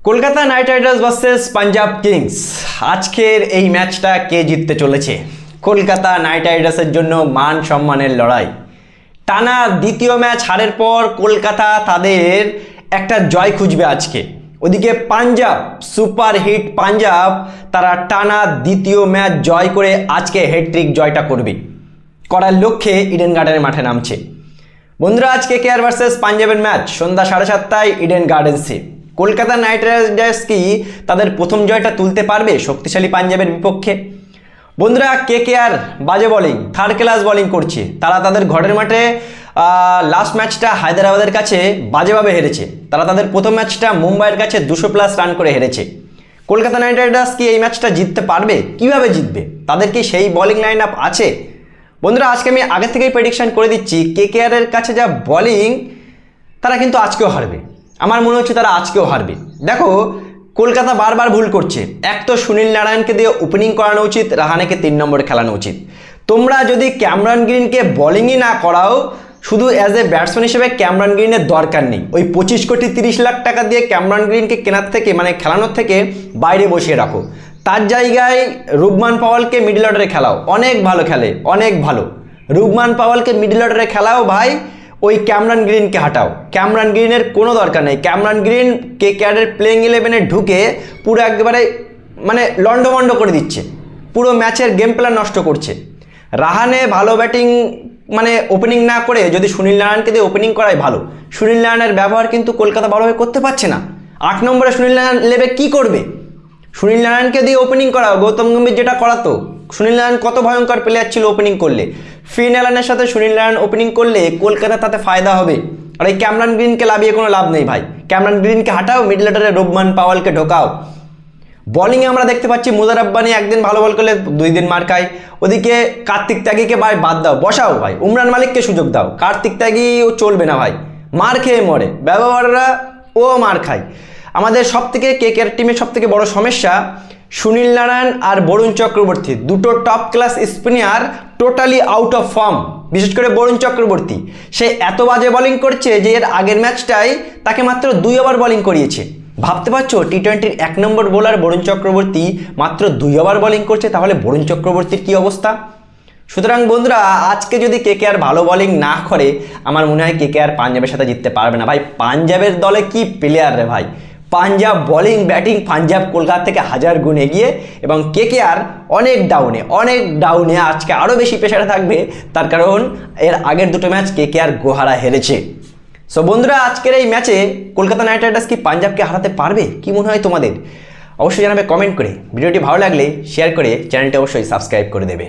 Kolkata knight riders versus Punjab kings. আজকের এই ম্যাচটা কে জিততে চলেছে? কলকাতা নাইট রাইডার্সের জন্য মান সম্মানের লড়াই। টানা দ্বিতীয় ম্যাচ হারের পর কলকাতা তাদের একটা জয় খুঁজবে আজকে। ওদিকে পাঞ্জাব, সুপার হিট পাঞ্জাব, তারা টানা দ্বিতীয় ম্যাচ জয় করে আজকে হ্যাট্রিক জয়টা করবে, করার লক্ষ্যে ইডেন গার্ডেনের মাঠে নামছে। বন্ধুরা, আজকে কেকেআর ভার্সেস পাঞ্জাবের ম্যাচ সন্ধ্যা 7:30টায় ইডেন গার্ডেন্সে। কলকাতা নাইট রাইডার্স কি তাদের প্রথম জয়টা তুলতে পারবে শক্তিশালী পাঞ্জাবের বিপক্ষে? বন্ধুরা, কেকেআর বাজে বোলিং, থার্ড ক্লাস বোলিং করছে। তারা তাদের ঘরের মাঠে লাস্ট ম্যাচটা হায়দ্রাবাদের কাছে বাজেভাবে হেরেছে। তারা তাদের প্রথম ম্যাচটা মুম্বাইয়ের কাছে 200+ রান করে হেরেছে। কলকাতা নাইট রাইডার্স কি এই ম্যাচটা জিততে পারবে? কিভাবে জিতবে? তাদের কি সেই বোলিং লাইন আপ আছে? বন্ধুরা, আজকে আমি আগে থেকেই প্রেডিকশন করে দিচ্ছি, কেকেআরের কাছে যা বোলিং, তারা কিন্তু আজকেও হারবে। আমার মনে হচ্ছে তারা আজকেও হারবে। দেখো, কলকাতা বারবার ভুল করছে। এক তো সুনীল নারায়ণকে দিয়ে ওপেনিং করানো উচিত, রাহানেকে 3 নম্বরে খেলানো উচিত। তোমরা যদি ক্যামেরন গ্রিনকে বোলিংই না করাও, শুধু অ্যাজ এ ব্যাটসম্যান হিসেবে ক্যামেরন গ্রিনের দরকার নেই। ওই 25 কোটি 30 লাখ টাকা দিয়ে ক্যামেরন গ্রিনকে কেনার থেকে, মানে খেলানোর থেকে বাইরে বসিয়ে রাখো। তার জায়গায় রুবমান পাওয়ালকে মিডল অর্ডারে খেলাও, অনেক ভালো খেলে, অনেক ভালো। রুবমান পাওয়ালকে মিডল অর্ডারে খেলাও ভাই, ওই ক্যামেরন গ্রিনকে হাঁটাও। ক্যামেরন গ্রিনের কোনো দরকার নেই। ক্যামেরন গ্রিন কেকেআরের প্লেইং 11-এ ঢুকে পুরো একেবারে মানে লন্ডভন্ড করে দিচ্ছে, পুরো ম্যাচের গেম প্ল্যান নষ্ট করছে। রাহানে ভালো ব্যাটিং, মানে ওপেনিং না করে যদি সুনীল নারায়ণকে দিয়ে ওপেনিং করাই ভালো। সুনীল নারায়ণের ব্যবহার কিন্তু কলকাতা ভালোভাবে করতে পারছে না। 8 নম্বরে সুনীল নারায়ণ লেবে কি করবে? সুনীল নারায়ণকে দিয়ে ওপেনিং করাও, গৌতম গম্ভীর যেটা করাতো। সুনীল নারায়ণ কত ভয়ঙ্কর প্লেয়ার ছিল ওপেনিং করলে। ফিন অ্যালানের সাথে সুনীল নারায়ণ ওপেনিং করলে কলকাতা তাতে ফায়দা হবে। আর এই ক্যামেরন গ্রিনকে লাভিয়ে কোনো লাভ নেই ভাই। ক্যামেরন গ্রিনকে হাঁটাও, মিডল অর্ডারে রুবমান পাওয়ালকে ঢোকাও। বোলিংয়ে আমরা দেখতে পাচ্ছি মুজার আব্বানি একদিন ভালো বল করলে 2 দিন মার খায়। ওদিকে কার্তিক ত্যাগীকে ভাই বাদ দাও, বসাও ভাই, উমরান মালিককে সুযোগ দাও। কার্তিক ত্যাগী ও চলবে না ভাই, মার খেয়ে মরে, ব্যবহাররা ও মার খায়। আমাদের সবথেকে কেকেআর টিমের সবথেকে বড় সমস্যা সুনীল নারায়ণ আর বরুণ চক্রবর্তী, দুটো top class spinner totally out of form. বিশেষ করে বরুণ চক্রবর্তী, সে এত বাজে বোলিং করছে যে এর আগের ম্যাচটাই তাকে মাত্র 2 ওভার বোলিং করিয়েছে। ভাবতে পারছো, টি-20-র 1 নম্বর বোলার বরুণ চক্রবর্তী মাত্র 2 ওভার বোলিং করছে, তাহলে বরুণ চক্রবর্তীর কী অবস্থা? সুতরাং বন্ধুরা, আজকে যদি কেকেআর ভালো বোলিং না করে, আমার মনে হয় কেকেআর পাঞ্জাবের সাথে জিততে পারবে না ভাই। পাঞ্জাবের দলে কি প্লেয়ার রে ভাই! পাঞ্জাব বোলিং ব্যাটিং, পাঞ্জাব কলকাতা থেকে 1000 গুণ এগিয়ে, এবং কেকেআর অনেক ডাউনে আজকে আরও বেশি প্রেশারে থাকবে। তার কারণ এর আগের দুটো ম্যাচ কেকেআর গোহারা হেরেছে। সো বন্ধুরা, আজকের এই ম্যাচে কলকাতা নাইট রাইডার্স কি পাঞ্জাবকে হারাতে পারবে? কি মনে হয় তোমাদের? অবশ্যই জানাবে কমেন্ট করে। ভিডিওটি ভালো লাগলে শেয়ার করে চ্যানেলটি অবশ্যই সাবস্ক্রাইব করে দেবে।